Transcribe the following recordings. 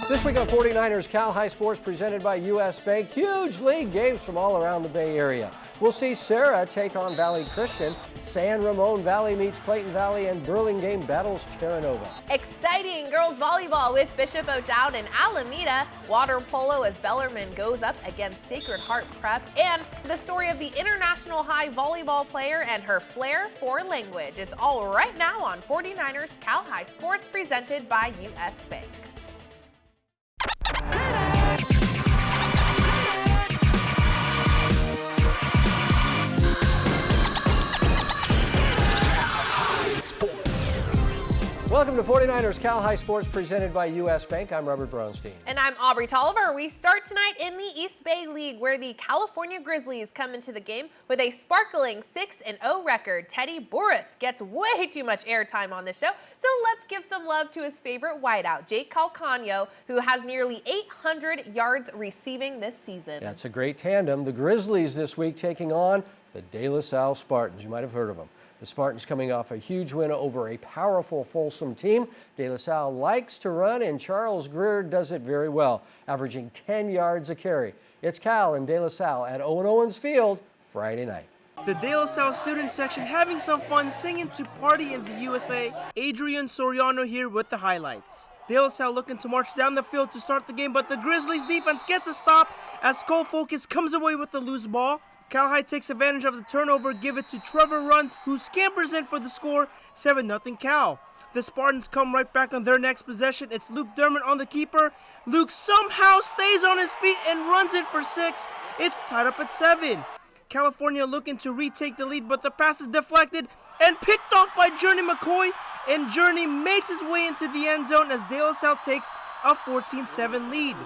This week on 49ers Cal High Sports presented by U.S. Bank. Huge league games from all around the Bay Area. We'll see Serra take on Valley Christian. San Ramon Valley meets Clayton Valley, and Burlingame battles Terra. Exciting girls volleyball with Bishop O'Dowd and Alameda. Water polo as Bellarmine goes up against Sacred Heart Prep. And the story of the international high volleyball player and her flair for language. It's all right now on 49ers Cal High Sports presented by U.S. Bank. Welcome to 49ers Cal High Sports presented by U.S. Bank. I'm Robert Braunstein. And I'm Aubrey Tolliver. We start tonight in the East Bay League, where the California Grizzlies come into the game with a sparkling 6-0 record. Teddy Burris gets way too much airtime on the show, so let's give some love to his favorite wideout, Jake Calcagno, who has nearly 800 yards receiving this season. That's a great tandem. The Grizzlies this week taking on the De La Salle Spartans. You might have heard of them. The Spartans coming off a huge win over a powerful Folsom team. De La Salle likes to run, and Charles Greer does it very well, averaging 10 yards a carry. It's Cal and De La Salle at Owen Owens Field Friday night. The De La Salle student section having some fun singing to Party in the USA. Adrian Soriano here with the highlights. De La Salle looking to march down the field to start the game, but the Grizzlies defense gets a stop as Skull Focus comes away with the loose ball. Cal High takes advantage of the turnover, give it to Trevor Runt, who scampers in for the score, 7-0 Cal. The Spartans come right back on their next possession. It's Luke Dermott on the keeper. Luke somehow stays on his feet and runs it for 6. It's tied up at 7. California looking to retake the lead, but the pass is deflected and picked off by Journey McCoy, and Journey makes his way into the end zone as De La Salle takes a 14-7 lead.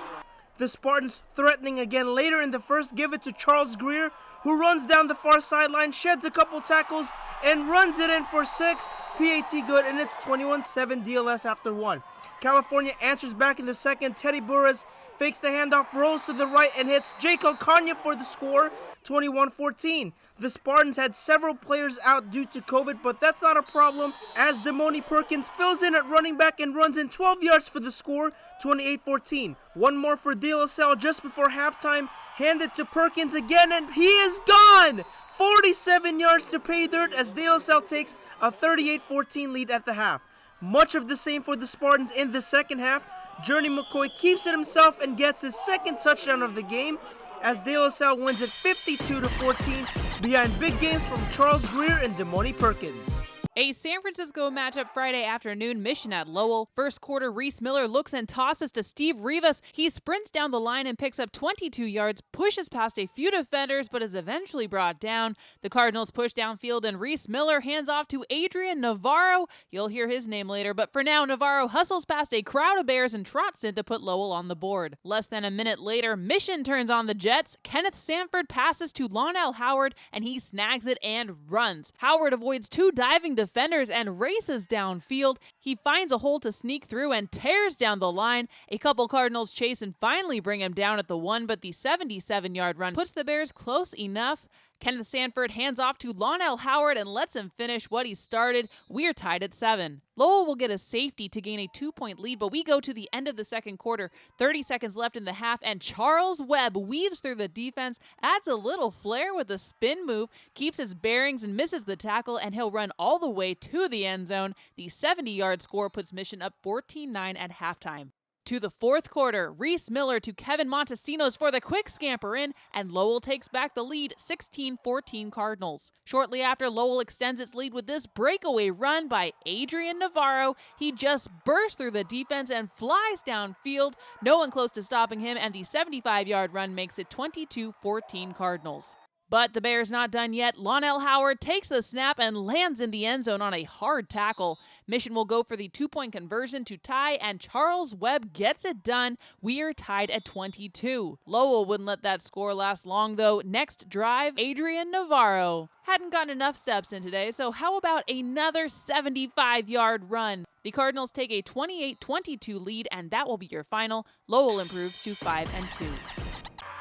The Spartans threatening again later in the first, give it to Charles Greer, who runs down the far sideline, sheds a couple tackles, and runs it in for 6. PAT good, and it's 21-7 DLS after 1. California answers back in the second. Teddy Burris fakes the handoff, rolls to the right, and hits Jake Calcagno for the score, 21-14. The Spartans had several players out due to COVID, but that's not a problem as Demoni Perkins fills in at running back and runs in 12 yards for the score, 28-14. One more for De La Salle just before halftime. Handed to Perkins again, and he is gone! 47 yards to pay dirt as De La Salle takes a 38-14 lead at the half. Much of the same for the Spartans in the second half. Journey McCoy keeps it himself and gets his second touchdown of the game as De La Salle wins it 52-14 behind big games from Charles Greer and Demoni Perkins. A San Francisco matchup Friday afternoon, Mission at Lowell. First quarter, Reese Miller looks and tosses to Steve Rivas. He sprints down the line and picks up 22 yards, pushes past a few defenders, but is eventually brought down. The Cardinals push downfield, and Reese Miller hands off to Adrian Navarro. You'll hear his name later, but for now, Navarro hustles past a crowd of Bears and trots in to put Lowell on the board. Less than a minute later, Mission turns on the Jets. Kenneth Sanford passes to Lonell Howard, and he snags it and runs. Howard avoids two diving defenders and races downfield. He finds a hole to sneak through and tears down the line. A couple Cardinals chase and finally bring him down at the 1, but the 77-yard run puts the Bears close enough. Kenneth Sanford hands off to Lonell Howard and lets him finish what he started. We're tied at 7. Lowell will get a safety to gain a 2-point lead, but we go to the end of the second quarter. 30 seconds left in the half, and Charles Webb weaves through the defense, adds a little flair with a spin move, keeps his bearings and misses the tackle, and he'll run all the way to the end zone. The 70-yard score puts Mission up 14-9 at halftime. To the fourth quarter, Reese Miller to Kevin Montesinos for the quick scamper in, and Lowell takes back the lead, 16-14 Cardinals. Shortly after, Lowell extends its lead with this breakaway run by Adrian Navarro. He just bursts through the defense and flies downfield. No one close to stopping him, and the 75-yard run makes it 22-14 Cardinals. But the Bears not done yet. Lonell Howard takes the snap and lands in the end zone on a hard tackle. Mission will go for the 2-point conversion to tie, and Charles Webb gets it done. We are tied at 22. Lowell wouldn't let that score last long, though. Next drive, Adrian Navarro. Hadn't gotten enough steps in today, so how about another 75-yard run? The Cardinals take a 28-22 lead, and that will be your final. Lowell improves to 5-2.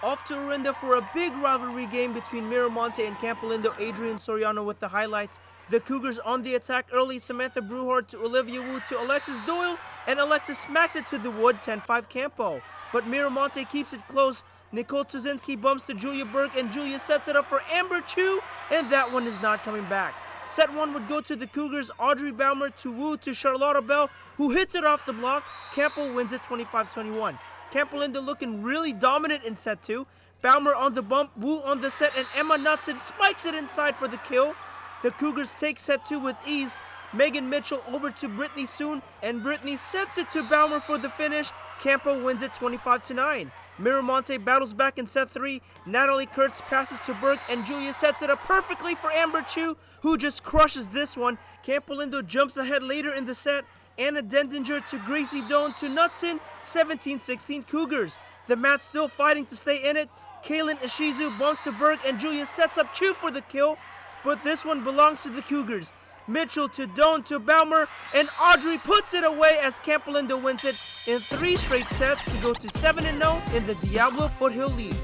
Off to Orinda for a big rivalry game between Miramonte and Campolindo. Adrian Soriano with the highlights. The Cougars on the attack early. Samantha Brewhart to Olivia Wu to Alexis Doyle, and Alexis smacks it to the wood, 10-5 Campo. But Miramonte keeps it close. Nicole Tuzinski bumps to Julia Burke, and Julia sets it up for Amber Chu, and that one is not coming back. Set 1 would go to the Cougars. Audrey Baumer to Wu to Charlotta Bell, who hits it off the block. Campo wins it 25-21. Campolindo looking really dominant in set 2. Baumer on the bump, Wu on the set, and Emma Knudsen spikes it inside for the kill. The Cougars take set 2 with ease. Megan Mitchell over to Brittany Soon, and Brittany sets it to Baumer for the finish. Campo wins it 25-9. Miramonte battles back in set 3. Natalie Kurtz passes to Burke, and Julia sets it up perfectly for Amber Chu, who just crushes this one. Campolindo jumps ahead later in the set. Anna Dendinger to Gracie Doan to Knudsen, 17-16 Cougars. The mat's still fighting to stay in it. Kaylin Ishizu bumps to Burke, and Julia sets up Chu for the kill, but this one belongs to the Cougars. Mitchell to Doan to Baumer, and Audrey puts it away as Campolindo wins it in 3 straight sets to go to 7-0 in the Diablo Foothill League.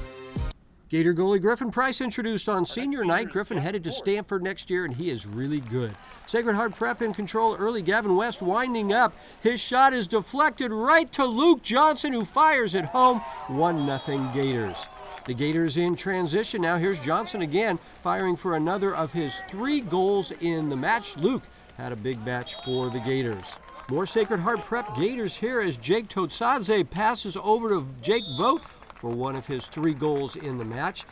Gator goalie Griffin Price introduced on senior night. Griffin headed to Stanford next year, and he is really good. Sacred Heart Prep in control early. Gavin West winding up. His shot is deflected right to Luke Johnson, who fires it home. 1-0 Gators. The Gators in transition. Now here's Johnson again, firing for another of his 3 goals in the match. Luke had a big batch for the Gators. More Sacred Heart Prep Gators here as Jake Totsadze passes over to Jake Vogt for one of his 3 goals in the match.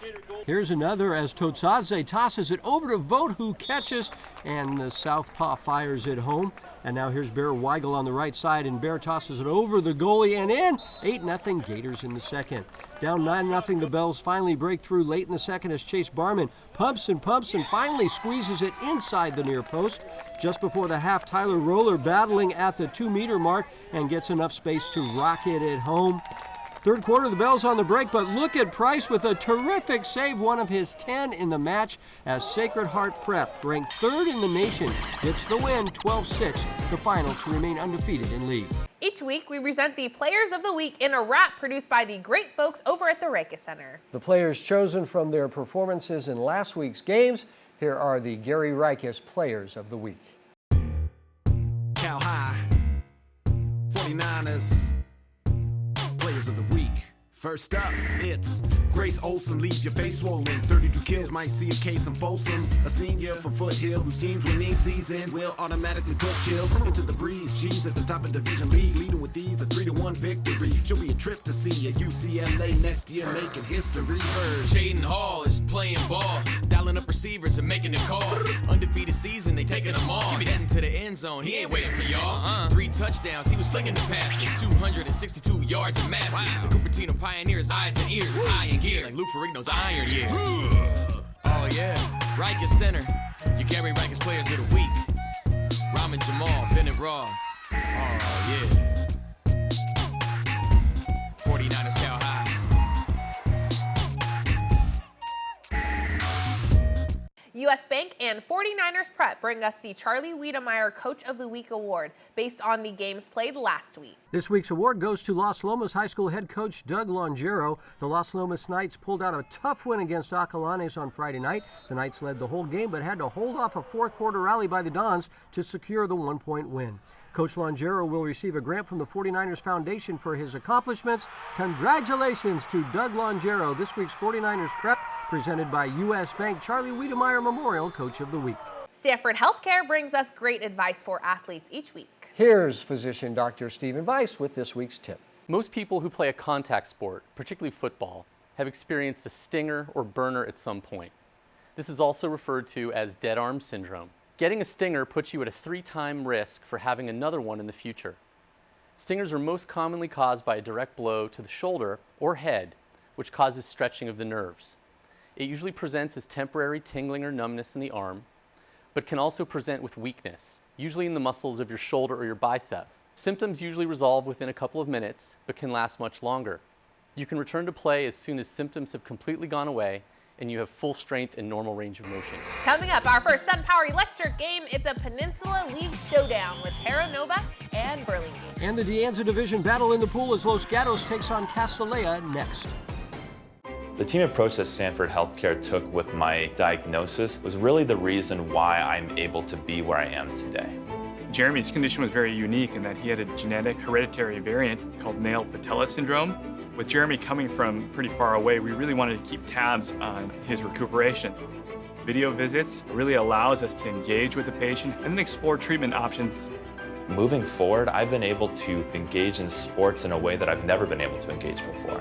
Here's another as Totsadze tosses it over to Vogt, who catches, and the southpaw fires it home. And now here's Bear Weigel on the right side, and Bear tosses it over the goalie and in. 8-0 Gators in the second. Down 9-0, the Bells finally break through late in the second as Chase Barman pumps and finally squeezes it inside the near post. Just before the half, Tyler Roller battling at the 2-meter mark and gets enough space to rocket it home. Third quarter, the Bells on the break, but look at Price with a terrific save, one of his 10 in the match, as Sacred Heart Prep, ranked 3rd in the nation, gets the win 12-6, the final to remain undefeated in league. Each week, we present the Players of the Week in a wrap produced by the great folks over at the Reka Center. The players chosen from their performances in last week's games. Here are the Gary Rikus Players of the Week. Cal High, 49ers. Players of the Week. First up, it's Grace Olsen, leave your face swollen. 32 kills, might see a case in Folsom. A senior from Foothill whose team's winning season will automatically put chills into the breeze. She's at the top of Division League, leading with these a 3-1 victory. She'll be a trip to see at UCLA next year, making history. Shaden Hall is playing ball, dialing up receivers and making the call. Undefeated season, they taking them all. Heading to the end zone, he ain't waiting for y'all. 3 touchdowns, he was slinging the passes. 262 yards of mass. The Cupertino Pioneers' eyes and ears is high in gear, like Lou Ferrigno's iron years. Oh yeah, Rikers Center. You carry Rikers Players of the Week. Ramon Jamal, Bennett Raw. Oh yeah. 49ers Cal High. U.S. Bank and 49ers Prep bring us the Charlie Wiedemeyer Coach of the Week award based on the games played last week. This week's award goes to Los Lomas High School head coach Doug Longero. The Los Lomas Knights pulled out a tough win against Acalanes on Friday night. The Knights led the whole game but had to hold off a 4th quarter rally by the Dons to secure the 1-point win. Coach Longero will receive a grant from the 49ers Foundation for his accomplishments. Congratulations to Doug Longero, this week's 49ers Prep, presented by U.S. Bank Charlie Wiedemeyer Memorial Coach of the Week. Stanford Healthcare brings us great advice for athletes each week. Here's physician Dr. Stephen Weiss with this week's tip. Most people who play a contact sport, particularly football, have experienced a stinger or burner at some point. This is also referred to as dead arm syndrome. Getting a stinger puts you at a 3-time risk for having another one in the future. Stingers are most commonly caused by a direct blow to the shoulder or head, which causes stretching of the nerves. It usually presents as temporary tingling or numbness in the arm, but can also present with weakness, usually in the muscles of your shoulder or your bicep. Symptoms usually resolve within a couple of minutes, but can last much longer. You can return to play as soon as symptoms have completely gone away and you have full strength and normal range of motion. Coming up, our first SunPower Electric game, it's a Peninsula League showdown with Terra Nova and Burlingame. And the De Anza Division battle in the pool as Los Gatos takes on Castilleja next. The team approach that Stanford Healthcare took with my diagnosis was really the reason why I'm able to be where I am today. Jeremy's condition was very unique in that he had a genetic hereditary variant called nail patella syndrome. With Jeremy coming from pretty far away, we really wanted to keep tabs on his recuperation. Video visits really allows us to engage with the patient and then explore treatment options. Moving forward, I've been able to engage in sports in a way that I've never been able to engage before.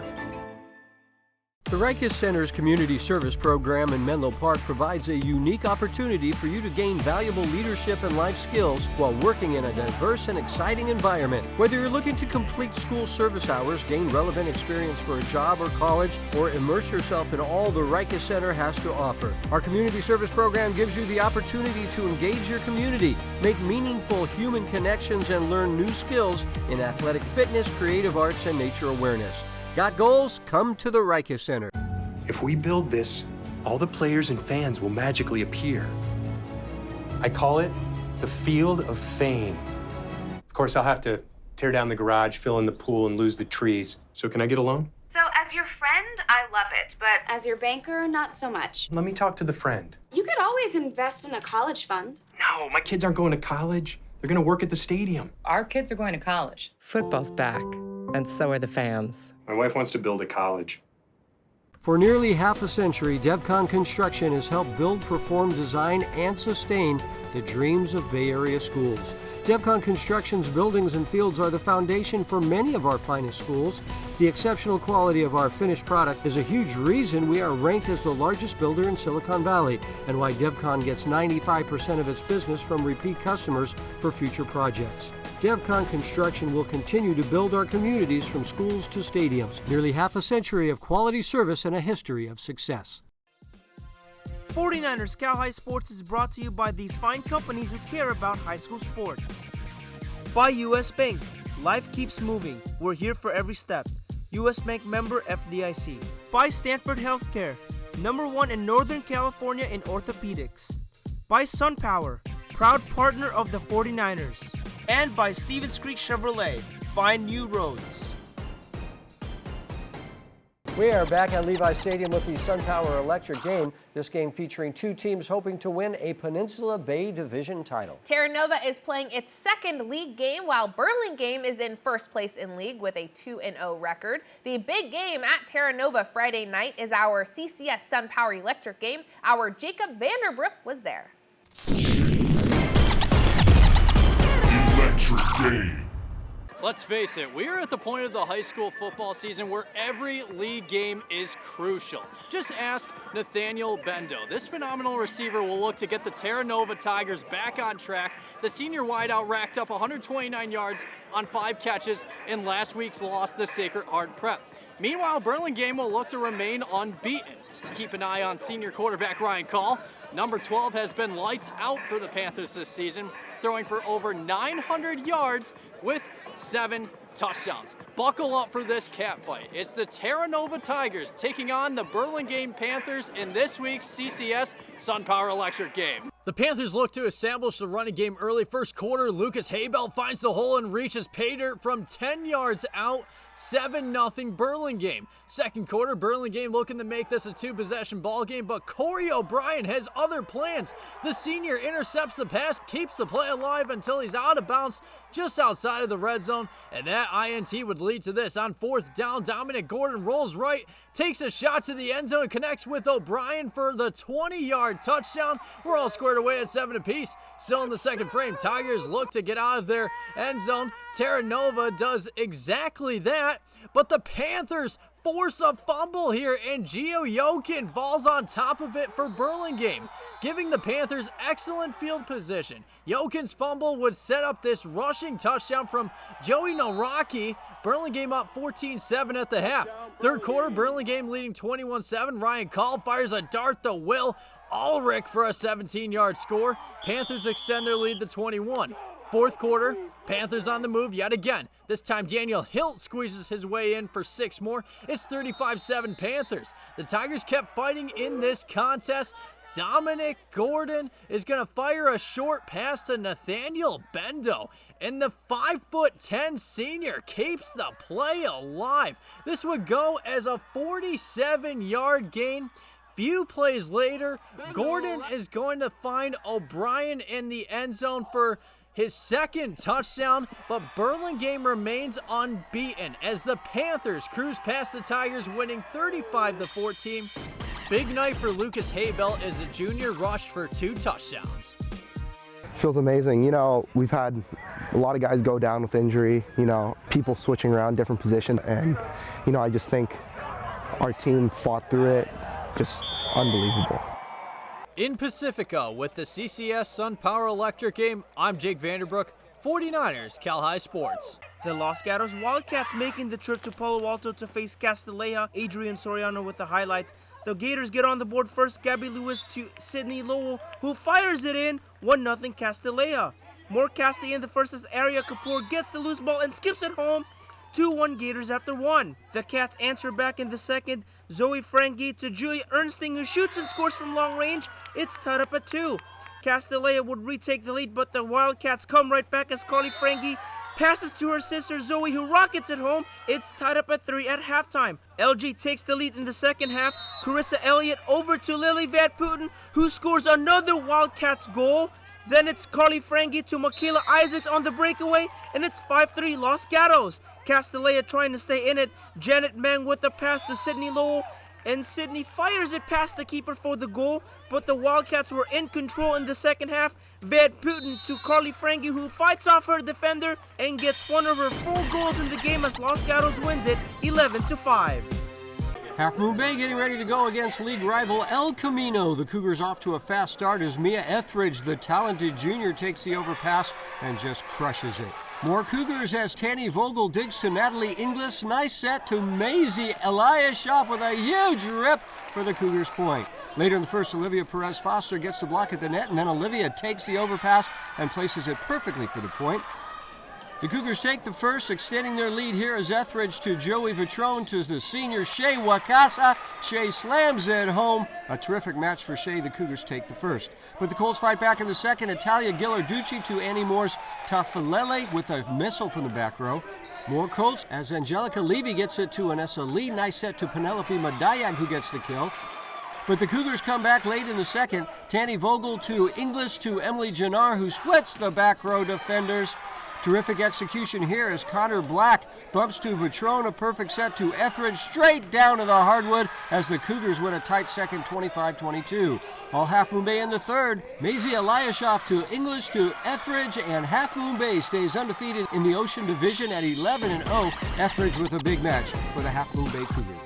The Rikus Center's community service program in Menlo Park provides a unique opportunity for you to gain valuable leadership and life skills while working in a diverse and exciting environment. Whether you're looking to complete school service hours, gain relevant experience for a job or college, or immerse yourself in all the Rikus Center has to offer, our community service program gives you the opportunity to engage your community, make meaningful human connections, and learn new skills in athletic fitness, creative arts, and nature awareness. Got goals? Come to the Rikus Center. If we build this, all the players and fans will magically appear. I call it the Field of Fame. Of course, I'll have to tear down the garage, fill in the pool, and lose the trees. So can I get a loan? So as your friend, I love it, but as your banker, not so much. Let me talk to the friend. You could always invest in a college fund. No, my kids aren't going to college. They're going to work at the stadium. Our kids are going to college. Football's back, and so are the fans. My wife wants to build a college. For nearly half a century, DevCon Construction has helped build, perform, design, and sustain the dreams of Bay Area schools. DevCon Construction's buildings and fields are the foundation for many of our finest schools. The exceptional quality of our finished product is a huge reason we are ranked as the largest builder in Silicon Valley, and why DevCon gets 95% of its business from repeat customers for future projects. DevCon Construction will continue to build our communities from schools to stadiums. Nearly half a century of quality service and a history of success. 49ers Cal High Sports is brought to you by these fine companies who care about high school sports. By U.S. Bank. Life keeps moving. We're here for every step. U.S. Bank member FDIC. By Stanford Healthcare. #1 in Northern California in orthopedics. By SunPower. Proud partner of the 49ers. And by Stevens Creek Chevrolet. Find new roads. We are back at Levi Stadium with the SunPower Electric game. This game featuring two teams hoping to win a Peninsula Bay Division title. Terra Nova is playing its second league game, while Burlingame is in first place in league with a 2-0 record. The big game at Terra Nova Friday night is our CCS SunPower Electric game. Our Jacob Vanderbrook was there. Electric game. Let's face it, we are at the point of the high school football season where every league game is crucial. Just ask Nathaniel Bendo. This phenomenal receiver will look to get the Terra Nova Tigers back on track. The senior wideout racked up 129 yards on 5 catches in last week's loss to Sacred Heart Prep. Meanwhile, Burlingame will look to remain unbeaten. Keep an eye on senior quarterback Ryan Call. Number 12 has been lights out for the Panthers this season, throwing for over 900 yards with 7 touchdowns. Buckle up for this catfight. It's the Terra Nova Tigers taking on the Burlingame Panthers in this week's CCS SunPower Electric game. The Panthers look to establish the running game early. First quarter, Lucas Haybell finds the hole and reaches pay dirt from 10 yards out. 7-0 Burlingame. Second quarter, Burlingame looking to make this a 2-possession ball game, but Corey O'Brien has other plans. The senior intercepts the pass, keeps the play alive until he's out of bounds just outside of the red zone, and that INT would lead to this. On 4th down, Dominic Gordon rolls right, takes a shot to the end zone, connects with O'Brien for the 20-yard touchdown. We're all squared away at 7 apiece. Still in the second frame, Tigers look to get out of their end zone. Terra Nova does exactly that, but the Panthers force a fumble here, and Gio Yokin falls on top of it for Burlingame, giving the Panthers excellent field position. Yokin's fumble would set up this rushing touchdown from Joey Naraki. Burlingame up 14-7 at the half. Third quarter, Burlingame leading 21-7. Ryan Call fires a dart to Will Ulrich for a 17-yard score. Panthers extend their lead to 21. Fourth quarter, Panthers on the move yet again. This time Daniel Hilt squeezes his way in for 6 more. It's 35-7 Panthers. The Tigers kept fighting in this contest. Dominic Gordon is going to fire a short pass to Nathaniel Bendo, and the 5'10" senior keeps the play alive. This would go as a 47-yard gain. Few plays later, Gordon is going to find O'Brien in the end zone for his second touchdown, but Burlingame remains unbeaten as the Panthers cruise past the Tigers, winning 35-14. Big night for Lucas Haybell as a junior rushed for 2 touchdowns. Feels amazing. You know, we've had a lot of guys go down with injury, you know, people switching around different positions, and, you know, I just think our team fought through it. Just unbelievable. In Pacifica with the CCS Sun Power Electric game, I'm Jake Vanderbrook, 49ers Cal High Sports. The Los Gatos Wildcats making the trip to Palo Alto to face Castilleja. Adrian Soriano with the highlights. The Gators get on the board first. Gabby Lewis to Sydney Lowell, who fires it in. 1-0 Castilleja. More Casti in the first as Aria Kapoor gets the loose ball and skips it home. 2-1 Gators after 1. The Cats answer back in the second. Zoe Frangie to Julia Ernsting, who shoots and scores from long range. It's tied up at 2. Castilleja would retake the lead, but the Wildcats come right back as Carly Frangie passes to her sister Zoe, who rockets it home. It's tied up at 3 at halftime. LG takes the lead in the second half. Carissa Elliott over to Lily Van Putten, who scores another Wildcats goal. Then it's Carly Frangie to Michaela Isaacs on the breakaway, and it's 5-3 Los Gatos. Castilleja trying to stay in it. Janet Mang with a pass to Sydney Lowell, and Sydney fires it past the keeper for the goal, but the Wildcats were in control in the second half. Van Putten to Carly Frangie, who fights off her defender and gets one of her 4 goals in the game as Los Gatos wins it 11-5. Half Moon Bay getting ready to go against league rival El Camino. The Cougars off to a fast start as Mia Etheridge, the talented junior, takes the overpass and just crushes it. More Cougars as Tanny Vogel digs to Natalie Inglis. Nice set to Maisie Eliashoff with a huge rip for the Cougars point. Later in the first, Olivia Perez Foster gets the block at the net, and then Olivia takes the overpass and places it perfectly for the point. The Cougars take the first, extending their lead here as Etheridge to Joey Vitrone to the senior Shea Wakasa. Shea slams it home. A terrific match for Shea. The Cougars take the first. But the Colts fight back in the second. Italia Gillarducci to Annie Moore's Tafalele with a missile from the back row. More Colts as Angelica Levy gets it to Anessa Lee. Nice set to Penelope Madayag, who gets the kill. But the Cougars come back late in the second. Tanny Vogel to Inglis to Emily Jannar, who splits the back row defenders. Terrific execution here as Connor Black bumps to Vitrone, a perfect set to Etheridge, straight down to the hardwood as the Cougars win a tight second 25-22. All Half Moon Bay in the third. Maisie Eliashoff to English to Etheridge, and Half Moon Bay stays undefeated in the Ocean Division at 11-0. Etheridge with a big match for the Half Moon Bay Cougars.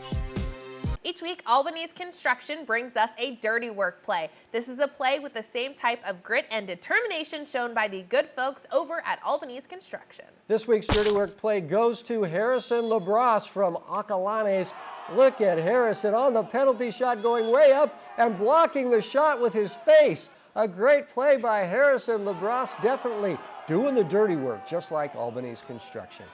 Each week, Albany's Construction brings us a dirty work play. This is a play with the same type of grit and determination shown by the good folks over at Albany's Construction. This week's dirty work play goes to Harrison Labrosse from Acalanes. Look at Harrison on the penalty shot, going way up and blocking the shot with his face. A great play by Harrison Labrosse, definitely doing the dirty work, just like Albany's Construction.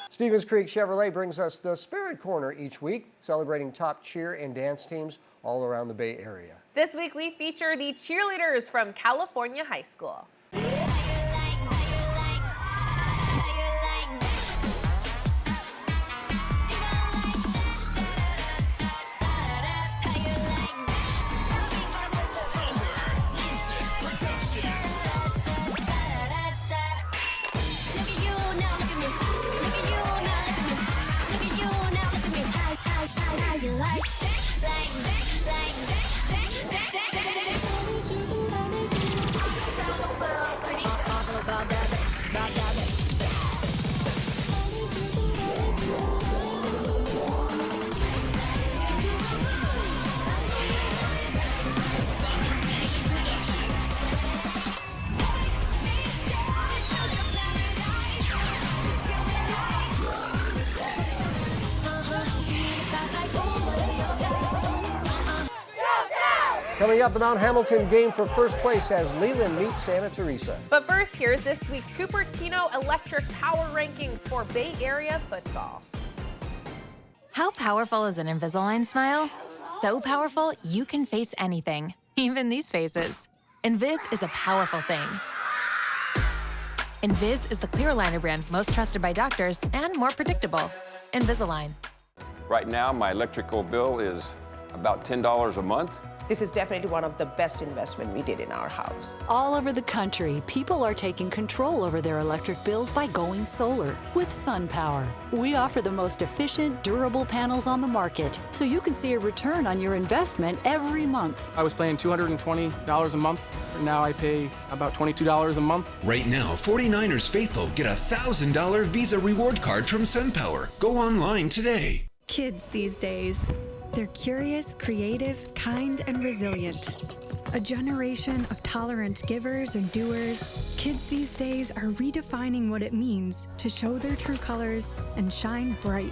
Stevens Creek Chevrolet brings us the Spirit Corner each week, celebrating top cheer and dance teams all around the Bay Area. This week we feature the cheerleaders from California High School. Coming up, the Mount Hamilton game for first place as Leland meets Santa Teresa. But first, here's this week's Cupertino Electric Power Rankings for Bay Area football. How powerful is an Invisalign smile? So powerful, you can face anything. even these faces. Invis is a powerful thing. Invis is the clear aligner brand most trusted by doctors and more predictable. Invisalign. Right now, my electrical bill is about $10 a month. This is definitely one of the best investments we did in our house. All over the country, people are taking control over their electric bills by going solar with SunPower. We offer the most efficient, durable panels on the market, so you can see a return on your investment every month. I was paying $220 a month. Now I pay about $22 a month. Right now, 49ers faithful get a $1,000 Visa reward card from SunPower. Go online today. Kids these days. They're curious, creative, kind, and resilient. A generation of tolerant givers and doers, kids these days are redefining what it means to show their true colors and shine bright.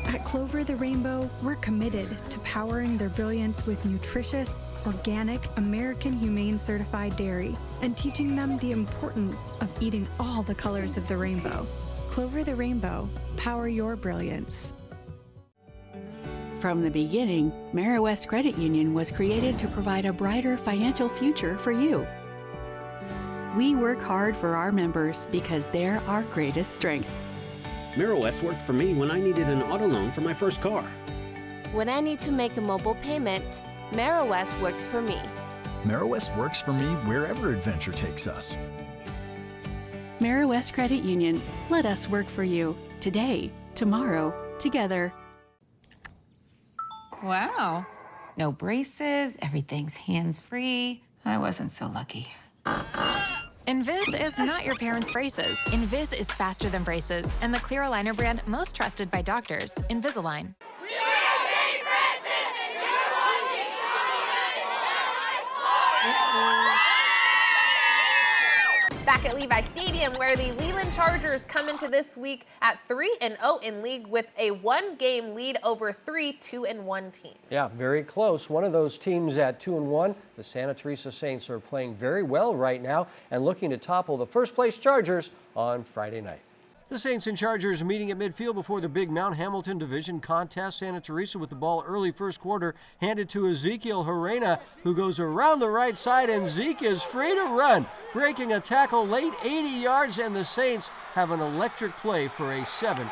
At Clover the Rainbow, we're committed to powering their brilliance with nutritious, organic, American Humane certified dairy and teaching them the importance of eating all the colors of the rainbow. Clover the Rainbow, power your brilliance. From the beginning, Miramonte Credit Union was created to provide a brighter financial future for you. We work hard for our members because they're our greatest strength. Miramonte worked for me when I needed an auto loan for my first car. When I need to make a mobile payment, Miramonte works for me. Miramonte works for me wherever adventure takes us. Miramonte Credit Union. Let us work for you. Today, tomorrow, together. Wow. No braces, everything's hands-free. I wasn't so lucky. Invis is not your parents' braces. Invis is faster than braces and the clear aligner brand most trusted by doctors, Invisalign. Back at Levi Stadium, where the Leland Chargers come into this week at 3-0 in league with a one-game lead over 3 2-1 teams. Yeah, very close. One of those teams at 2-1, the Santa Teresa Saints, are playing very well right now and looking to topple the first-place Chargers on Friday night. The Saints and Chargers meeting at midfield before the big Mount Hamilton division contest. Santa Teresa with the ball early first quarter, handed to Ezekiel Herrera, who goes around the right side, and Zeke is free to run, breaking a tackle late 80 yards, and the Saints have an electric play for a 7-0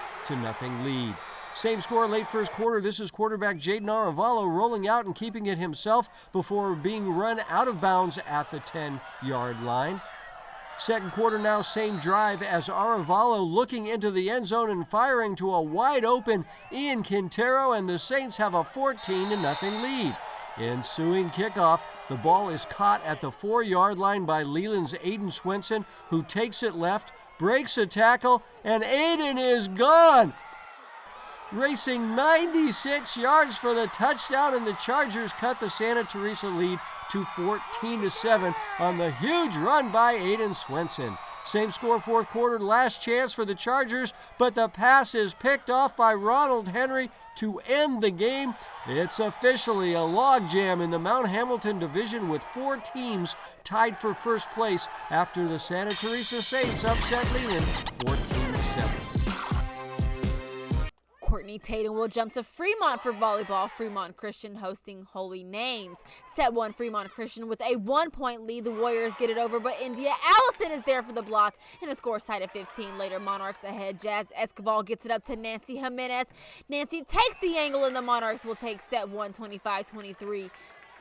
lead. Same score late first quarter. This is quarterback Jaden Arevalo rolling out and keeping it himself before being run out of bounds at the 10-yard line. Second quarter now, same drive as Arevalo looking into the end zone and firing to a wide open Ian Quintero, and the Saints have a 14-0 lead. Ensuing kickoff, the ball is caught at the 4-yard line by Leland's Aiden Swenson, who takes it left, breaks a tackle, and Aiden is gone. Racing 96 yards for the touchdown, and the Chargers cut the Santa Teresa lead to 14-7 on the huge run by Aiden Swenson. Same score fourth quarter, last chance for the Chargers, but the pass is picked off by Ronald Henry to end the game. It's officially a logjam in the Mount Hamilton division with 4 teams tied for first place after the Santa Teresa Saints upset Leland 14-7. Courtney Tatum will jump to Fremont for volleyball. Fremont Christian hosting Holy Names. Set 1 Fremont Christian with a 1-point lead. The Warriors get it over, but India Allison is there for the block, and the score tied at 15. Later, Monarchs ahead. Jazz Escobar gets it up to Nancy Jimenez. Nancy takes the angle, and the Monarchs will take set 1, 25-23.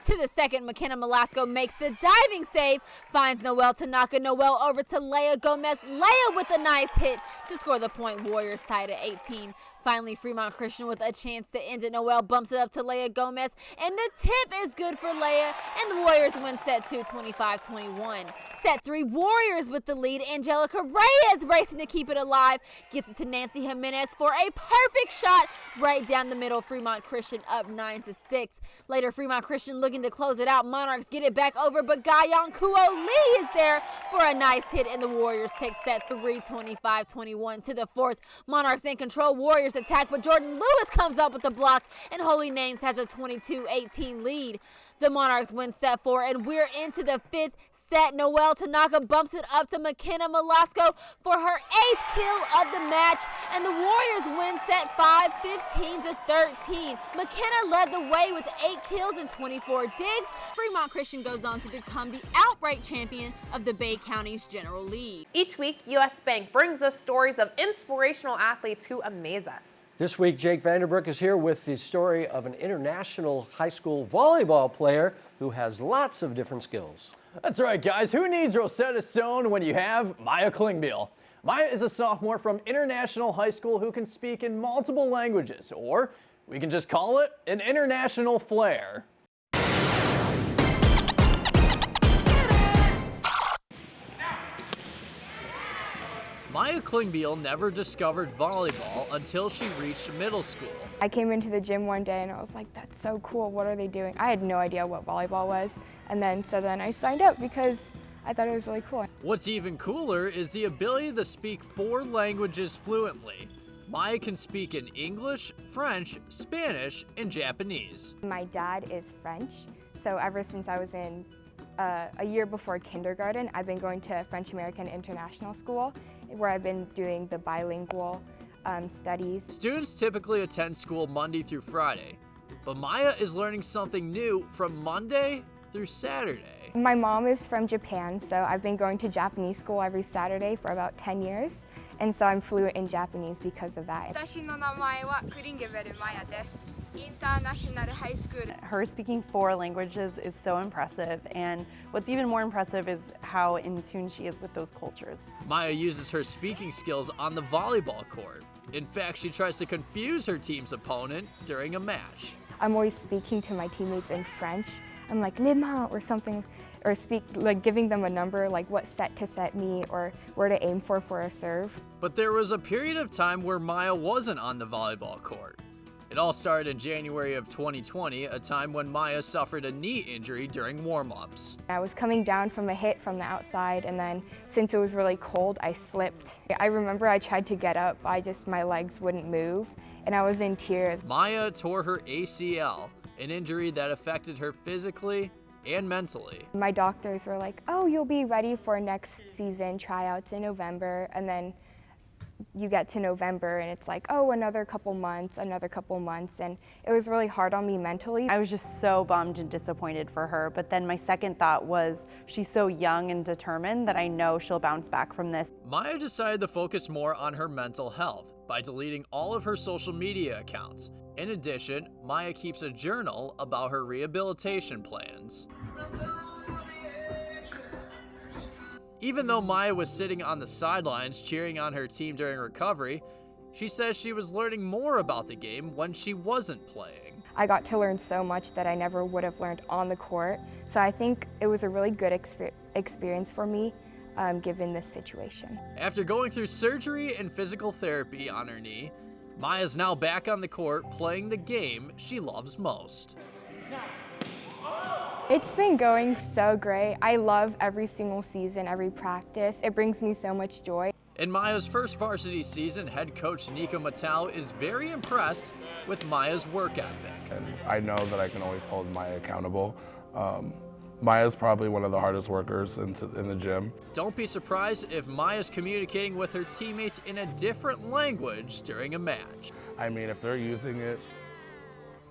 To the second, McKenna Malasco makes the diving save, finds Noel Tanaka. Noel over to Leah Gomez. Leah with a nice hit to score the point. Warriors tied at 18. Finally, Fremont Christian with a chance to end it. Noel bumps it up to Leah Gomez, and the tip is good for Leah, and the Warriors win set 2, 25-21. Set 3, Warriors with the lead. Angelica Reyes racing to keep it alive. Gets it to Nancy Jimenez for a perfect shot right down the middle. Fremont Christian up 9-6. Later, Fremont Christian looking to close it out. Monarchs get it back over, but Gayan Kuo Lee is there for a nice hit, and the Warriors take set 3, 25-21. To the fourth, Monarchs in control. Warriors attack, but Jordan Lewis comes up with the block, and Holy Names has a 22-18 lead. The Monarchs win set 4, and we're into the fifth set. Noelle Tanaka bumps it up to McKenna Malasco for her 8th kill of the match, and the Warriors win set 5, 15-13. McKenna led the way with 8 kills and 24 digs. Fremont Christian goes on to become the outright champion of the Bay County's General League. Each week, U.S. Bank brings us stories of inspirational athletes who amaze us. This week, Jake Vanderbrook is here with the story of an international high school volleyball player who has lots of different skills. That's right, guys. Who needs Rosetta Stone when you have Maya Klingbeil? Maya is a sophomore from International High School who can speak in multiple languages, or we can just call it an international flair. Maya Klingbeil never discovered volleyball until she reached middle school. I came into the gym one day and I was like, that's so cool, what are they doing? I had no idea what volleyball was, and then I signed up because I thought it was really cool. What's even cooler is the ability to speak 4 languages fluently. Maya can speak in English, French, Spanish, and Japanese. My dad is French, so ever since I was in a year before kindergarten, I've been going to French American International School, where I've been doing the bilingual studies. Students typically attend school Monday through Friday, but Maya is learning something new from Monday through Saturday. My mom is from Japan, so I've been going to Japanese school every Saturday for about 10 years, and so I'm fluent in Japanese because of that. Her speaking 4 languages is so impressive, and what's even more impressive is how in tune she is with those cultures. Maya uses her speaking skills on the volleyball court. In fact, she tries to confuse her team's opponent during a match. I'm always speaking to my teammates in French. I'm like, Lima, or something, or giving them a number, like what set to set me, or where to aim for a serve. But there was a period of time where Maya wasn't on the volleyball court. It all started in January of 2020, a time when Maya suffered a knee injury during warm-ups. I was coming down from a hit from the outside, and then since it was really cold, I slipped. I remember I tried to get up, my legs wouldn't move, and I was in tears. Maya tore her ACL, an injury that affected her physically and mentally. My doctors were like, oh, you'll be ready for next season tryouts in November, and then you get to November and it's like, oh, another couple months, and it was really hard on me mentally. I was just so bummed and disappointed for her, but then my second thought was, she's so young and determined that I know she'll bounce back from this. Maya decided to focus more on her mental health by deleting all of her social media accounts. In addition, Maya keeps a journal about her rehabilitation plans. Even though Maya was sitting on the sidelines cheering on her team during recovery, she says she was learning more about the game when she wasn't playing. I got to learn so much that I never would have learned on the court, so I think it was a really good experience for me, given this situation. After going through surgery and physical therapy on her knee, Maya's now back on the court playing the game she loves most. It's been going so great. I love every single season, every practice. It brings me so much joy. In Maya's first varsity season, head coach Nico Matau is very impressed with Maya's work ethic. And I know that I can always hold Maya accountable. Maya's probably one of the hardest workers in the gym. Don't be surprised if Maya's communicating with her teammates in a different language during a match. I mean, if they're using it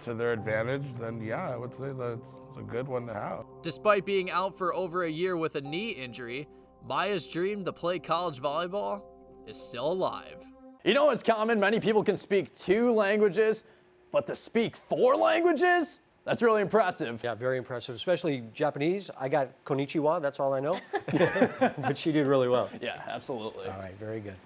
to their advantage, then yeah, I would say that it's a good one to have. Despite being out for over a year with a knee injury, Maya's dream to play college volleyball is still alive. You know it's common, many people can speak 2 languages, but to speak 4 languages? That's really impressive. Yeah, very impressive, especially Japanese. I got konnichiwa, that's all I know. But she did really well. Yeah, absolutely. All right, very good.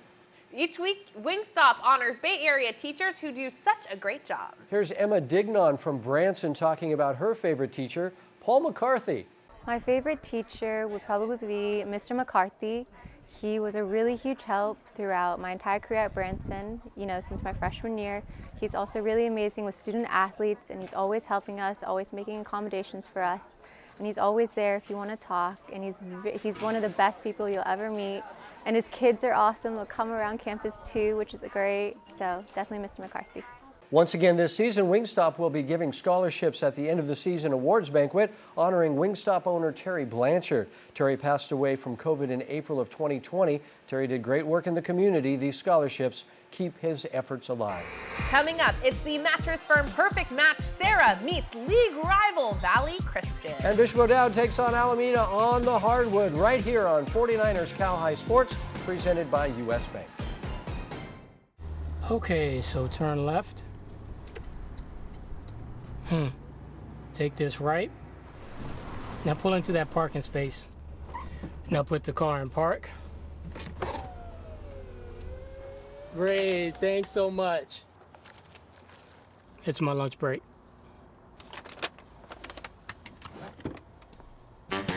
Each week, Wingstop honors Bay Area teachers who do such a great job. Here's Emma Dignon from Branson talking about her favorite teacher, Paul McCarthy. My favorite teacher would probably be Mr. McCarthy. He was a really huge help throughout my entire career at Branson, since my freshman year. He's also really amazing with student athletes, and he's always helping us, always making accommodations for us. And he's always there if you want to talk, and he's one of the best people you'll ever meet. And his kids are awesome. They'll come around campus too, which is great. So definitely Mr. McCarthy. Once again this season, Wingstop will be giving scholarships at the end of the season awards banquet, honoring Wingstop owner Terry Blanchard. Terry passed away from COVID in April of 2020. Terry did great work in the community. These scholarships keep his efforts alive. Coming up, it's the mattress firm Perfect Match. Serra meets league rival Valley Christian. And Bishop O'Dowd takes on Alameda on the hardwood right here on 49ers Cal High Sports, presented by U.S. Bank. Okay, so turn left. Take this right. Now pull into that parking space. Now put the car in park. Great, thanks so much. It's my lunch break.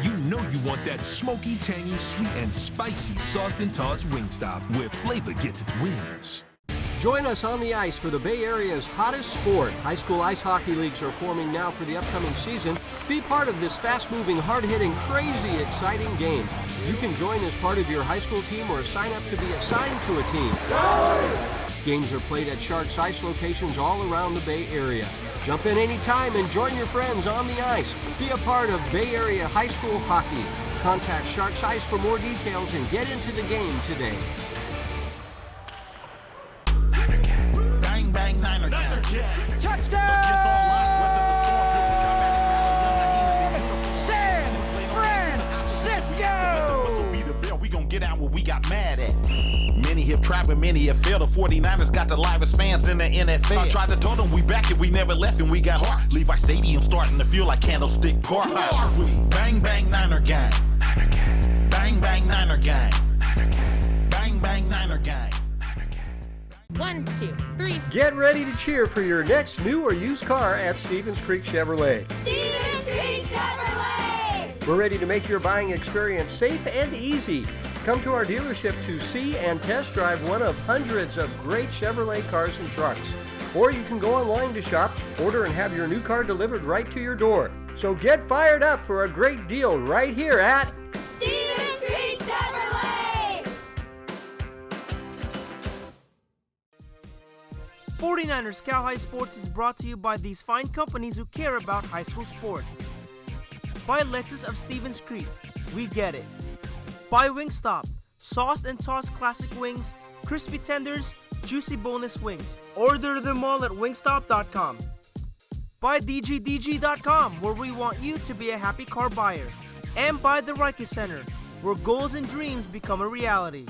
You know you want that smoky, tangy, sweet, and spicy sauced and tossed Wingstop, where flavor gets its wings. Join us on the ice for the Bay Area's hottest sport. High school ice hockey leagues are forming now for the upcoming season. Be part of this fast-moving, hard-hitting, crazy, exciting game. You can join as part of your high school team or sign up to be assigned to a team. Games are played at Sharks Ice locations all around the Bay Area. Jump in anytime and join your friends on the ice. Be a part of Bay Area high school hockey. Contact Sharks Ice for more details and get into the game today. Bang, bang, Niner gang. Touchdown! San Francisco! We gon' get out what we got mad at. Many have tried, but many have failed. The 49ers got the livest fans in the NFL. I tried to tell them we back it, we never left, and we got heart. Levi Stadium starting to feel like Candlestick Park. Bang, bang, Niner gang. Niner gang. Bang, bang, Niner gang. Niner gang. Bang, bang, Niner gang. 1, 2, 3. Get ready to cheer for your next new or used car at Stevens Creek Chevrolet. Stevens Creek Chevrolet! We're ready to make your buying experience safe and easy. Come to our dealership to see and test drive one of hundreds of great Chevrolet cars and trucks. Or you can go online to shop, order, and have your new car delivered right to your door. So get fired up for a great deal right here at Stevens Creek Chevrolet! 49ers Cal High Sports is brought to you by these fine companies who care about high school sports. By Lexus of Stevens Creek, we get it. By Wingstop, sauced and tossed classic wings, crispy tenders, juicy boneless wings. Order them all at wingstop.com. By DGDG.com, where we want you to be a happy car buyer. And by the Reiki Center, where goals and dreams become a reality.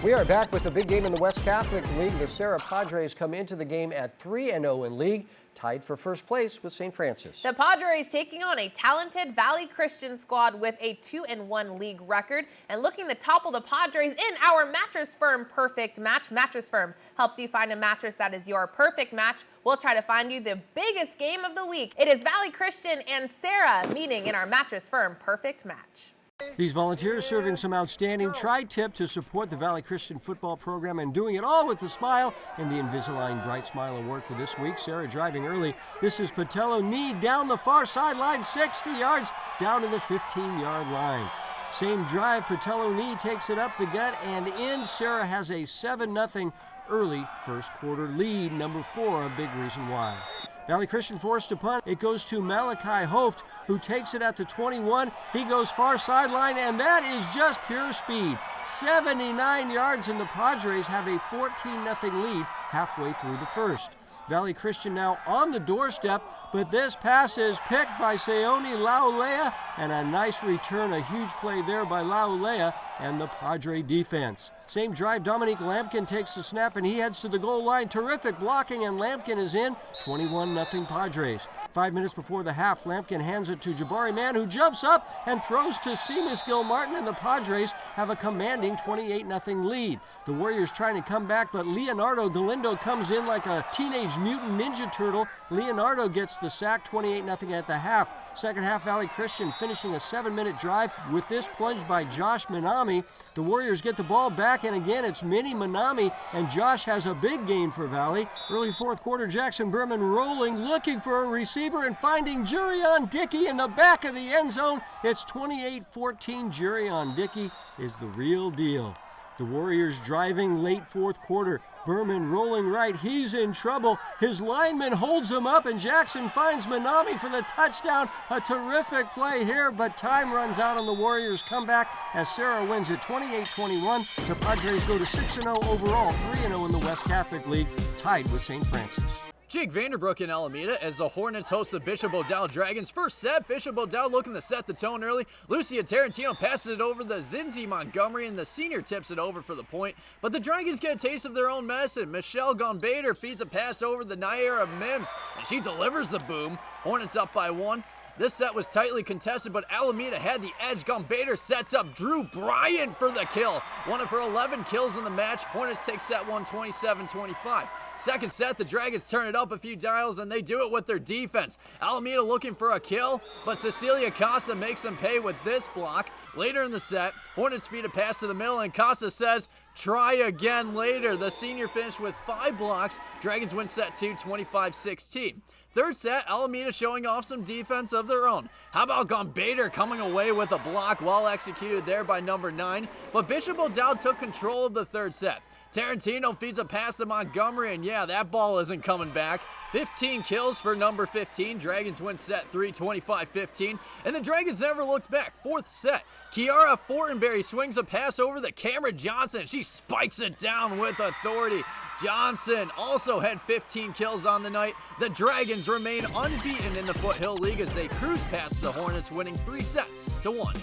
We are back with the big game in the West Catholic League. The Serra Padres come into the game at 3-0 in league, tied for first place with St. Francis. The Padres taking on a talented Valley Christian squad with a 2-1 league record. And looking to topple the Padres in our Mattress Firm Perfect Match. Mattress Firm helps you find a mattress that is your perfect match. We'll try to find you the biggest game of the week. It is Valley Christian and Serra meeting in our Mattress Firm Perfect Match. These volunteers serving some outstanding tri-tip to support the Valley Christian football program and doing it all with a smile in the Invisalign Bright Smile Award for this week. Serra driving early. This is Patello knee down the far sideline, 60 yards down to the 15-yard line. Same drive, Patello knee takes it up the gut and in. Serra has a 7-0 early first quarter lead. Number 4, a big reason why. Valley Christian forced to punt. It goes to Malachi Hoft, who takes it at the 21. He goes far sideline, and that is just pure speed. 79 yards, and the Padres have a 14-0 lead halfway through the first. Valley Christian now on the doorstep, but this pass is picked by Seoni Laulea, and a nice return, a huge play there by Laulea and the Padre defense. Same drive, Dominique Lampkin takes the snap and he heads to the goal line. Terrific blocking, and Lampkin is in. 21-0 Padres. 5 minutes before the half, Lampkin hands it to Jabari Mann, who jumps up and throws to Seamus Gilmartin, and the Padres have a commanding 28-0 lead. The Warriors trying to come back, but Leonardo Galindo comes in like a teenage mutant ninja turtle. Leonardo gets the sack, 28-0 at the half. Second half, Valley Christian finishing a 7-minute drive with this plunge by Josh Minami. The Warriors get the ball back, and again it's Minnie Minami, and Josh has a big gain for Valley. Early fourth quarter, Jackson Berman rolling, looking for a receiver and finding Jurion Dickey in the back of the end zone. It's 28-14. Jurion Dickey is the real deal. The Warriors driving late fourth quarter. Berman rolling right, he's in trouble. His lineman holds him up, and Jackson finds Manami for the touchdown. A terrific play here, but time runs out on the Warriors' comeback as Serra wins it 28-21. The Padres go to 6-0 overall, 3-0 in the West Catholic League, tied with St. Francis. Jake Vanderbrook in Alameda as the Hornets host the Bishop O'Dowd Dragons. First set, Bishop O'Dowd looking to set the tone early. Lucia Tarantino passes it over the Zinzi Montgomery, and the senior tips it over for the point. But the Dragons get a taste of their own medicine. Michelle Gombader feeds a pass over the Naira Mims, and she delivers the boom. Hornets up by 1. This set was tightly contested, but Alameda had the edge. Gombader sets up Drew Bryant for the kill. One of her 11 kills in the match. Hornets take set 1, 27-25. Second set, the Dragons turn it up a few dials, and they do it with their defense. Alameda looking for a kill, but Cecilia Costa makes them pay with this block. Later in the set, Hornets feed a pass to the middle, and Costa says, try again later. The senior finished with 5 blocks. Dragons win set 2, 25-16. Third set, Alameda showing off some defense of their own. How about Gombader coming away with a block, well executed there by number 9. But Bishop O'Dowd took control of the third set. Tarantino feeds a pass to Montgomery, and yeah, that ball isn't coming back. 15 kills for number 15. Dragons win set 3, 25-15. And the Dragons never looked back. Fourth set, Kiara Fortenberry swings a pass over the Cameron Johnson. She spikes it down with authority. Johnson also had 15 kills on the night. The Dragons remain unbeaten in the Foothill League as they cruise past the Hornets, winning 3-1.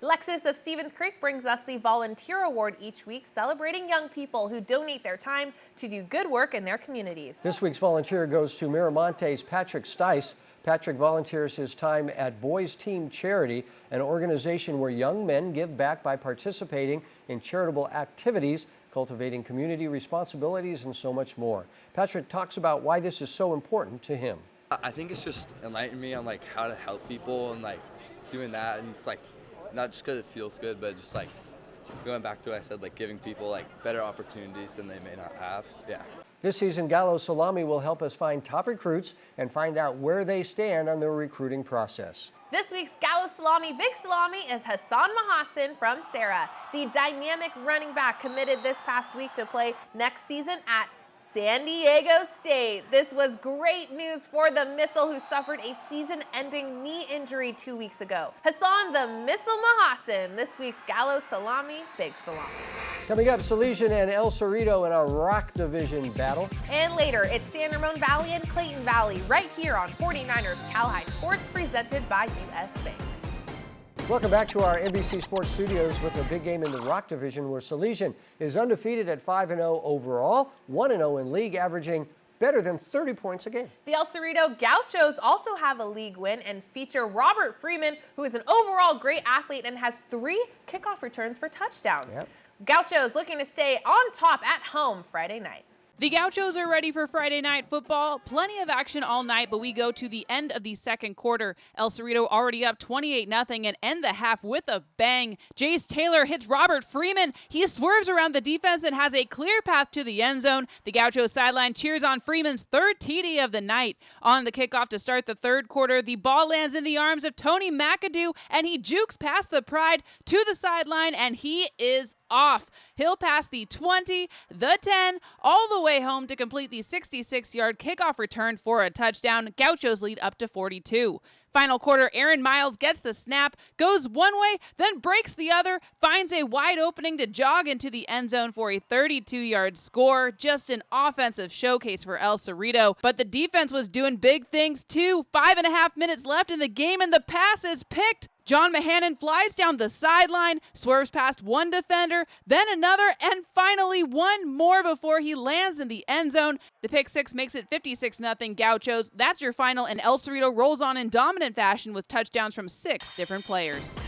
Lexus of Stevens Creek brings us the Volunteer Award each week, celebrating young people who donate their time to do good work in their communities. This week's volunteer goes to Miramonte's Patrick Stice. Patrick volunteers his time at Boys Team Charity, an organization where young men give back by participating in charitable activities, cultivating community responsibilities, and so much more. Patrick talks about why this is so important to him. I think it's just enlightened me on like how to help people and like doing that, and it's like not just because it feels good, but just like going back to what I said, like giving people like better opportunities than they may not have. Yeah. This season, Gallo Salami will help us find top recruits and find out where they stand on their recruiting process. This week's Gallo Salami Big Salami is Hassan Mahassan from Serra, the dynamic running back committed this past week to play next season at San Diego State. This was great news for the Missile, who suffered a season-ending knee injury 2 weeks ago. Hassan the Missile Mahassan, this week's Gallo Salami Big Salami. Coming up, Salesian and El Cerrito in a Rock Division battle. And later, it's San Ramon Valley and Clayton Valley right here on 49ers Cal High Sports, presented by US Bank. Welcome back to our NBC Sports Studios with a big game in the Rock Division, where Salesian is undefeated at 5-0 overall, 1-0 in league, averaging better than 30 points a game. The El Cerrito Gauchos also have a league win and feature Robert Freeman, who is an overall great athlete and has 3 kickoff returns for touchdowns. Yep. Gauchos looking to stay on top at home Friday night. The Gauchos are ready for Friday night football. Plenty of action all night, but we go to the end of the second quarter. El Cerrito already up 28-0 and end the half with a bang. Jace Taylor hits Robert Freeman. He swerves around the defense and has a clear path to the end zone. The Gauchos sideline cheers on Freeman's third TD of the night. On the kickoff to start the third quarter, the ball lands in the arms of Tony McAdoo, and he jukes past the Pride to the sideline, and he is off. He'll pass the 20, the 10, all the way home to complete the 66-yard kickoff return for a touchdown. Gauchos lead up to 42. Final quarter, Aaron Miles gets the snap, goes one way, then breaks the other, finds a wide opening to jog into the end zone for a 32-yard score. Just an offensive showcase for El Cerrito. But the defense was doing big things too. 5.5 minutes left in the game, and the pass is picked. John Mahanan flies down the sideline, swerves past one defender, then another, and finally one more before he lands in the end zone. The pick six makes it 56-0 Gauchos. That's your final, and El Cerrito rolls on in dominant fashion with touchdowns from 6 different players.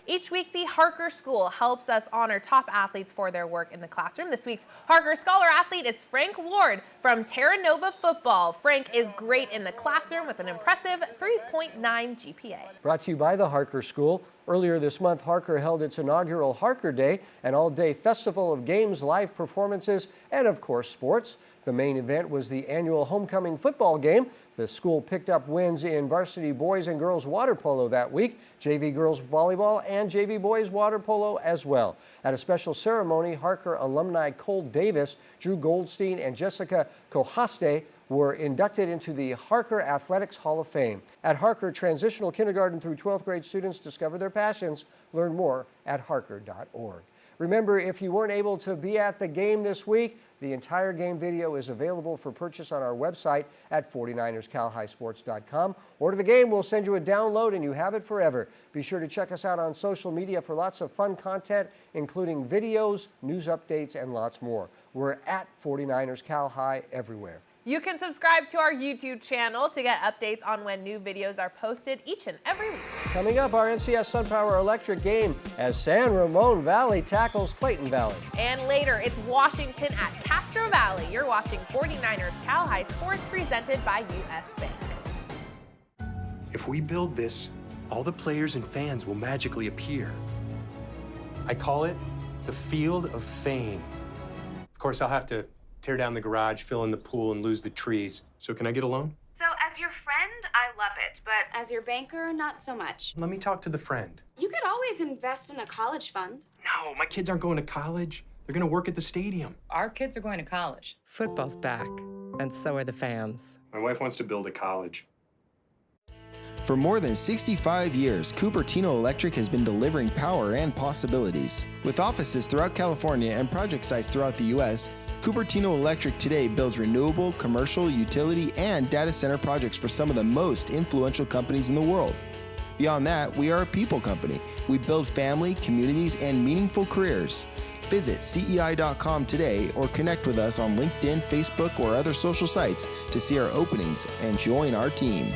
Each week, the Harker School helps us honor top athletes for their work in the classroom. This week's Harker Scholar athlete is Frank Ward from Terra Nova Football. Frank is great in the classroom with an impressive 3.9 GPA. Brought to you by the Harker School. Earlier this month, Harker held its inaugural Harker Day, an all-day festival of games, live performances, and of course, sports. The main event was the annual homecoming football game. The school picked up wins in varsity boys and girls water polo that week, JV girls volleyball, and JV boys water polo as well. At a special ceremony, Harker alumni Cole Davis, Drew Goldstein, and Jessica Kohaste were inducted into the Harker Athletics Hall of Fame. At Harker, transitional kindergarten through 12th grade students discover their passions. Learn more at harker.org. Remember, if you weren't able to be at the game this week, the entire game video is available for purchase on our website at 49erscalhighsports.com. Order the game, we'll send you a download and you have it forever. Be sure to check us out on social media for lots of fun content, including videos, news updates, and lots more. We're at 49ers Cal High everywhere. You can subscribe to our YouTube channel to get updates on when new videos are posted each and every week. Coming up, our NCS SunPower Electric game as San Ramon Valley tackles Clayton Valley. And later, it's Washington at Castro Valley. You're watching 49ers Cal High Sports presented by US Bank. If we build this, all the players and fans will magically appear. I call it the Field of Fame. Of course, I'll have to tear down the garage, fill in the pool, and lose the trees. So can I get a loan? So as your friend, I love it, but as your banker, not so much. Let me talk to the friend. You could always invest in a college fund. No, my kids aren't going to college. They're going to work at the stadium. Our kids are going to college. Football's back, and so are the fans. My wife wants to build a college. For more than 65 years, Cupertino Electric has been delivering power and possibilities. With offices throughout California and project sites throughout the U.S., Cupertino Electric today builds renewable, commercial, utility, and data center projects for some of the most influential companies in the world. Beyond that, we are a people company. We build family, communities, and meaningful careers. Visit CEI.com today or connect with us on LinkedIn, Facebook, or other social sites to see our openings and join our team.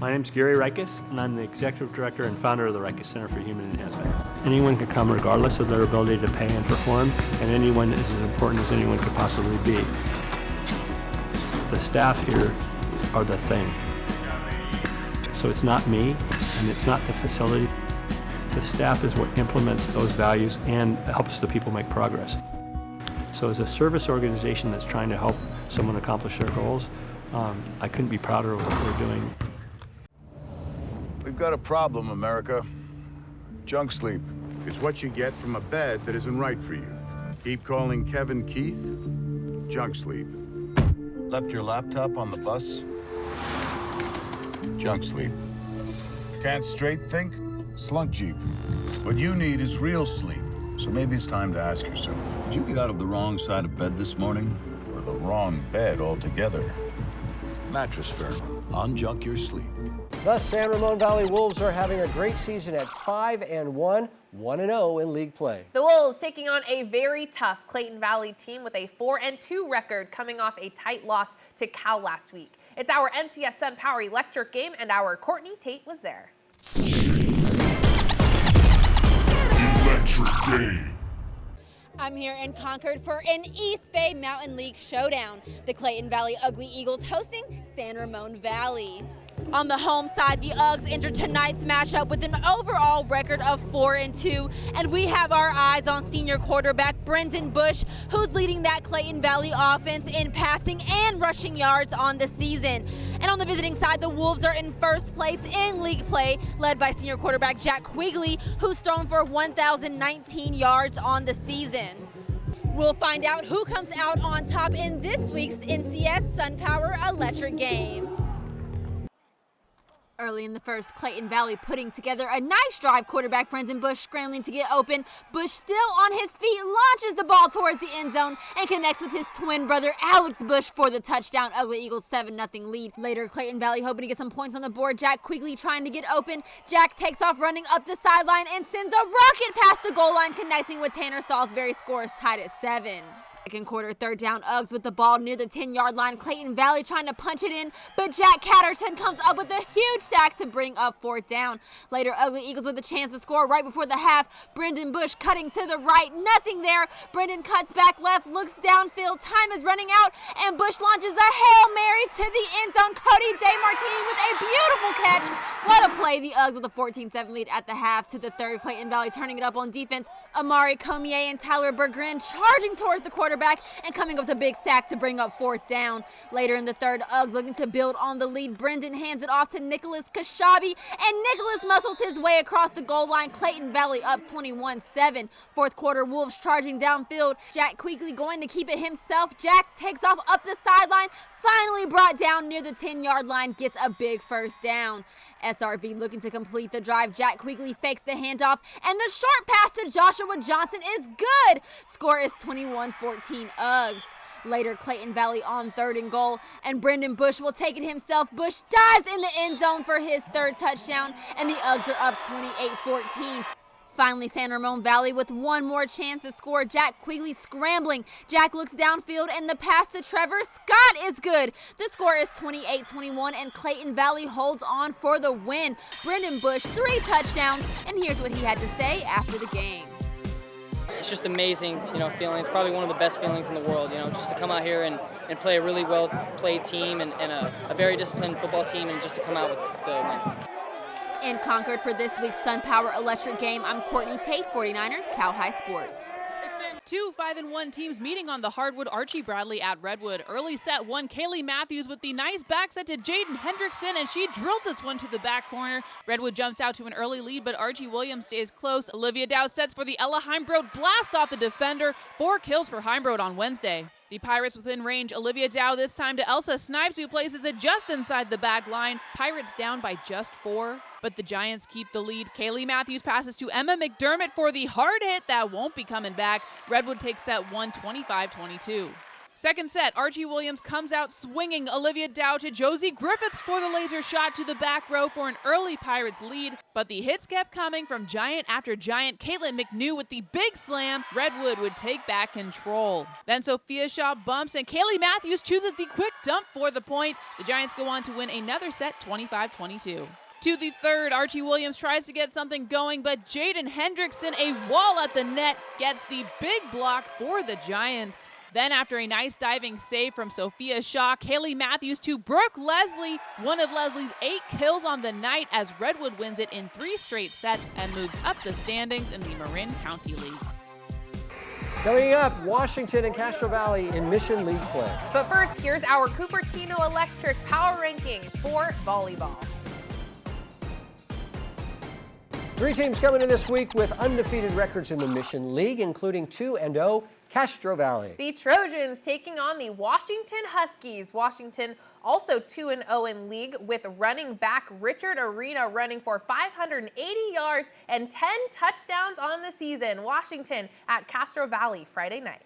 My name is Gary Rikus, and I'm the Executive Director and founder of the Rikus Center for Human Enhancement. Anyone can come regardless of their ability to pay and perform, and anyone is as important as anyone could possibly be. The staff here are the thing. So it's not me, and it's not the facility. The staff is what implements those values and helps the people make progress. So as a service organization that's trying to help someone accomplish their goals, I couldn't be prouder of what we're doing. We've got a problem, America. Junk sleep. It's what you get from a bed that isn't right for you. Keep calling Kevin Keith. Junk sleep. Left your laptop on the bus? Junk sleep. Can't straight think? Slunk Jeep. What you need is real sleep. So maybe it's time to ask yourself, did you get out of the wrong side of bed this morning? Or the wrong bed altogether? Mattress Firm. Unjunk your sleep. The San Ramon Valley Wolves are having a great season at 5-1, 1-0 in league play. The Wolves taking on a very tough Clayton Valley team with a 4-2 record coming off a tight loss to Cal last week. It's our NCS SunPower Electric game, and our Courtney Tate was there. Electric game. I'm here in Concord for an East Bay Mountain League showdown. The Clayton Valley Ugly Eagles hosting San Ramon Valley. On the home side, the Uggs entered tonight's matchup with an overall record of 4-2, and we have our eyes on senior quarterback Brendan Bush, who's leading that Clayton Valley offense in passing and rushing yards on the season. And on the visiting side, the Wolves are in first place in league play, led by senior quarterback Jack Quigley, who's thrown for 1,019 yards on the season. We'll find out who comes out on top in this week's NCS SunPower Electric game. Early in the first, Clayton Valley putting together a nice drive. Quarterback Brendan Bush scrambling to get open. Bush still on his feet, launches the ball towards the end zone and connects with his twin brother Alex Bush for the touchdown. Ugly Eagles 7-0 lead. Later, Clayton Valley hoping to get some points on the board. Jack Quigley trying to get open. Jack takes off running up the sideline and sends a rocket past the goal line, connecting with Tanner Salisbury. Scores tied at 7. Second quarter, third down, Uggs with the ball near the 10-yard line. Clayton trying to punch it in, but Jack Catterton comes up with a huge sack to bring up fourth down. Later, Ugly Eagles with a chance to score right before the half. Brendan Bush cutting to the right, nothing there. Brendan cuts back left, looks downfield, time is running out, and Bush launches a Hail Mary to the end zone. Cody DeMartini with a beautiful catch. What a play. The Uggs with a 14-7 lead at the half. To the third, Clayton Valley turning it up on defense. Amari Comier and Tyler Berggren charging towards the quarterback and coming up with a big sack to bring up fourth down. Later in the third, Uggs looking to build on the lead. Brendan hands it off to Nicholas Kashabi, and Nicholas muscles his way across the goal line. Clayton Valley up 21-7. Fourth quarter, Wolves charging downfield. Jack Quigley going to keep it himself. Jack takes off up the sideline, finally brought down near the 10-yard line, gets a big first down. SRV looking to complete the drive. Jack Quigley fakes the handoff, and the short pass to Joshua Johnson is good. Score is 21-14 Uggs. Later, Clayton Valley on third and goal, and Brendan Bush will take it himself. Bush dives in the end zone for his third touchdown, and the Uggs are up 28-14. Finally, San Ramon Valley with one more chance to score. Jack Quigley scrambling. Jack looks downfield, and the pass to Trevor Scott is good. The score is 28-21, and Clayton Valley holds on for the win. Brendan Bush, 3 touchdowns, and here's what he had to say after the game. It's just amazing, feeling. It's probably one of the best feelings in the world, just to come out here and play a really well-played team and a very disciplined football team, and just to come out with the win. In Concord for this week's SunPower Electric game, I'm Courtney Tate, 49ers Cal High Sports. 2 5-1 teams meeting on the hardwood. Archie Bradley at Redwood. Early set one, Kaylee Matthews with the nice back set to Jaden Hendrickson, and she drills this one to the back corner. Redwood jumps out to an early lead, but Archie Williams stays close. Olivia Dow sets for the Ella Heimbrodt blast off the defender. 4 kills for Heimbrodt on Wednesday. The Pirates within range. Olivia Dow this time to Elsa Snipes, who places it just inside the back line. Pirates down by just 4, but the Giants keep the lead. Kaylee Matthews passes to Emma McDermott for the hard hit that won't be coming back. Redwood takes set 1, 25-22. Second set, Archie Williams comes out swinging. Olivia Dow to Josie Griffiths for the laser shot to the back row for an early Pirates lead. But the hits kept coming from giant after giant. Caitlin McNew with the big slam. Redwood would take back control. Then Sophia Shaw bumps, and Kaylee Matthews chooses the quick dump for the point. The Giants go on to win another set, 25-22. To the third, Archie Williams tries to get something going, but Jaden Hendrickson, a wall at the net, gets the big block for the Giants. Then after a nice diving save from Sophia Shaw, Kaylee Matthews to Brooke Leslie, one of Leslie's 8 kills on the night, as Redwood wins it in 3 straight sets and moves up the standings in the Marin County League. Coming up, Washington and Castro Valley in Mission League play. But first, here's our Cupertino Electric Power Rankings for volleyball. 3 teams coming in this week with undefeated records in the Mission League, including 2-0 Castro Valley. The Trojans taking on the Washington Huskies. Washington also 2-0 in league, with running back Richard Arena running for 580 yards and 10 touchdowns on the season. Washington at Castro Valley Friday night.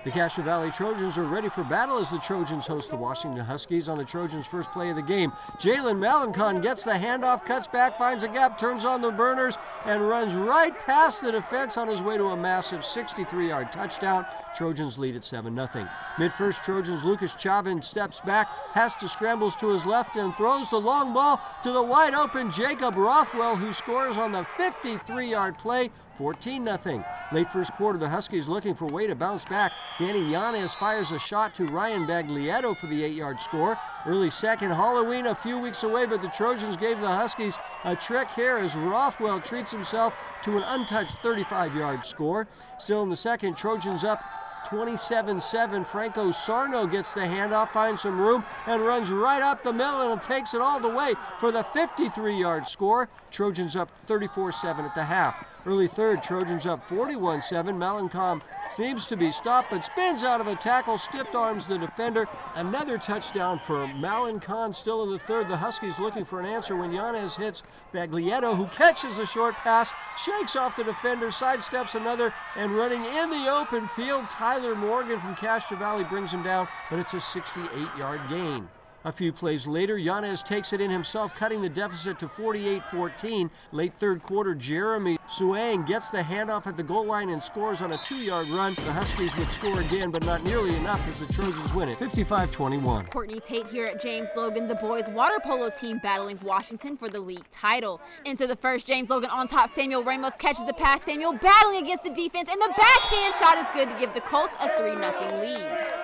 The Castro Valley Trojans are ready for battle as the Trojans host the Washington Huskies on the Trojans' first play of the game. Jalen Malencon gets the handoff, cuts back, finds a gap, turns on the burners, and runs right past the defense on his way to a massive 63-yard touchdown. Trojans lead at 7-0. Mid-first, Trojans' Lucas Chavin steps back, Hasta scrambles to his left and throws the long ball to the wide-open Jacob Rothwell, who scores on the 53-yard play. 14-0. Late first quarter, the Huskies looking for a way to bounce back. Danny Yanez fires a shot to Ryan Baglietto for the 8-yard score. Early second, Halloween a few weeks away, but the Trojans gave the Huskies a trick here as Rothwell treats himself to an untouched 35-yard score. Still in the second, Trojans up 27-7. Franco Sarno gets the handoff, finds some room, and runs right up the middle and takes it all the way for the 53-yard score. Trojans up 34-7 at the half. Early third, Trojans up 41-7. Malencon seems to be stopped, but spins out of a tackle, stiff arms the defender. Another touchdown for Malencon. Still in the third, the Huskies looking for an answer when Yanez hits Baglietto, who catches a short pass, shakes off the defender, sidesteps another, and running in the open field, Tyler Morgan from Castro Valley brings him down, but it's a 68-yard gain. A few plays later, Yanez takes it in himself, cutting the deficit to 48-14. Late third quarter, Jeremy Suang gets the handoff at the goal line and scores on a 2-yard run. The Huskies would score again, but not nearly enough as the Trojans win it 55-21. Courtney Tate here at James Logan, the boys' water polo team battling Washington for the league title. Into the first, James Logan on top. Samuel Ramos catches the pass. Samuel battling against the defense, and the backhand shot is good to give the Colts a 3-0 lead.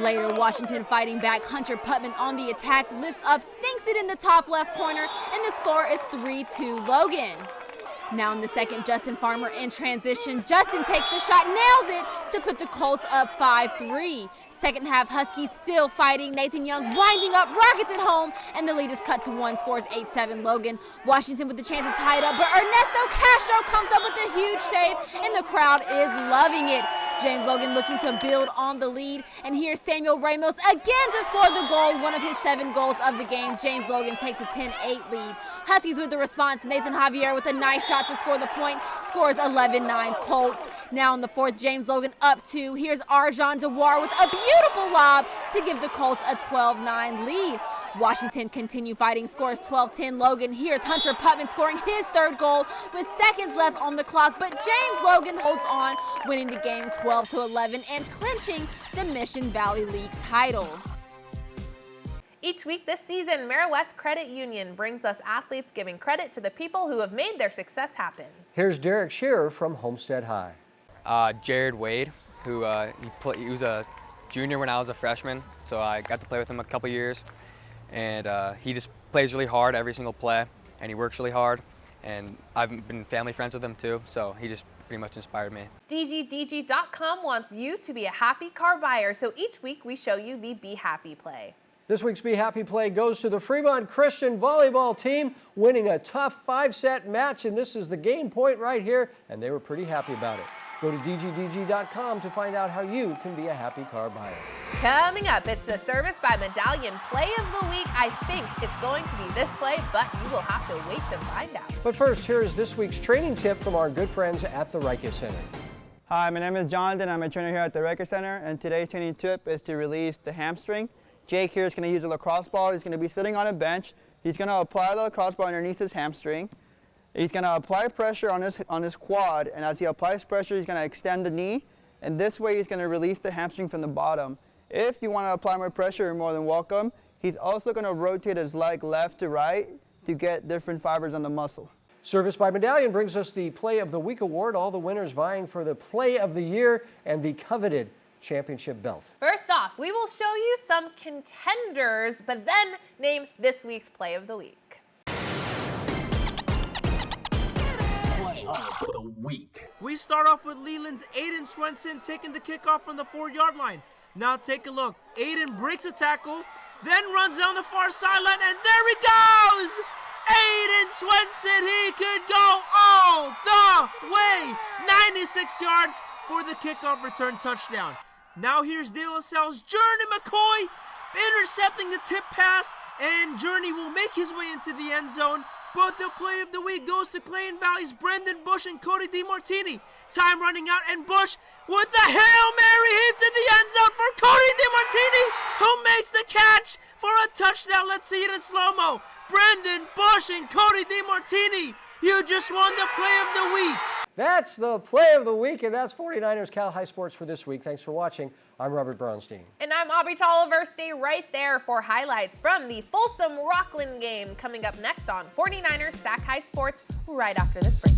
Later, Washington fighting back. Hunter Putman on the attack, lifts up, sinks it in the top left corner, and the score is 3-2 Logan. Now in the second, Justin Farmer in transition. Justin takes the shot, nails it to put the Colts up 5-3. Second half, Huskies still fighting. Nathan Young winding up, rockets it home, and the lead is cut to 1, scores 8-7 Logan. Washington with the chance to tie it up, but Ernesto Castro comes up with a huge save, and the crowd is loving it. James Logan looking to build on the lead, and here's Samuel Ramos again to score the goal, one of his 7 goals of the game. James Logan takes a 10-8 lead. Huskies with the response. Nathan Javier with a nice shot to score the point, scores 11-9 Colts. Now in the fourth, James Logan up 2. Here's Arjan Dewar with a beautiful lob to give the Colts a 12-9 lead. Washington continue fighting, scores 12-10 Logan. Here's Hunter Putman scoring his 3rd goal with seconds left on the clock, but James Logan holds on, winning the game 12-11 and clinching the Mission Valley League title. Each week this season, West Credit Union brings us athletes giving credit to the people who have made their success happen. Here's Derek Shearer from Homestead High. Jared Wade, who he was a junior when I was a freshman, so I got to play with him a couple years. And he just plays really hard every single play, and he works really hard. And I've been family friends with him too, so he just pretty much inspired me. DGDG.com wants you to be a happy car buyer, so each week we show you the Be Happy play. This week's Be Happy play goes to the Fremont Christian volleyball team, winning a tough 5-set match, and this is the game point right here, and they were pretty happy about it. Go to DGDG.com to find out how you can be a happy car buyer. Coming up, it's the Service by Medallion Play of the Week. I think it's going to be this play, but you will have to wait to find out. But first, here is this week's training tip from our good friends at the Reicha Center. Hi, my name is Jonathan. I'm a trainer here at the Reicha Center, and today's training tip is to release the hamstring. Jake here is going to use a lacrosse ball. He's going to be sitting on a bench. He's going to apply the lacrosse ball underneath his hamstring. He's going to apply pressure on his quad, and as he applies pressure, he's going to extend the knee, and this way he's going to release the hamstring from the bottom. If you want to apply more pressure, you're more than welcome. He's also going to rotate his leg left to right to get different fibers on the muscle. Service by Medallion brings us the Play of the Week award, all the winners vying for the Play of the Year and the coveted championship belt. First off, we will show you some contenders, but then name this week's Play of the Week. Of the week. We start off with Leland's Aiden Swenson taking the kickoff from the 4-yard line. Now take a look. Aiden breaks a tackle, then runs down the far sideline, and there he goes! Aiden Swenson, he could go all the way. 96 yards for the kickoff return touchdown. Now here's De La Salle's Journey McCoy intercepting the tip pass, and Journey will make his way into the end zone. But the Play of the Week goes to Clayton Valley's Brendan Bush and Cody DiMartini. Time running out, and Bush with the Hail Mary hit to the end zone for Cody DiMartini, who makes the catch for a touchdown. Let's see it in slow-mo. Brendan Bush and Cody DiMartini, you just won the Play of the Week. That's the Play of the Week, and that's 49ers Cal High Sports for this week. Thanks for watching. I'm Robert Braunstein. And I'm Aubrey Tolliver. Stay right there for highlights from the Folsom Rockland game coming up next on 49ers Sac High Sports right after this break.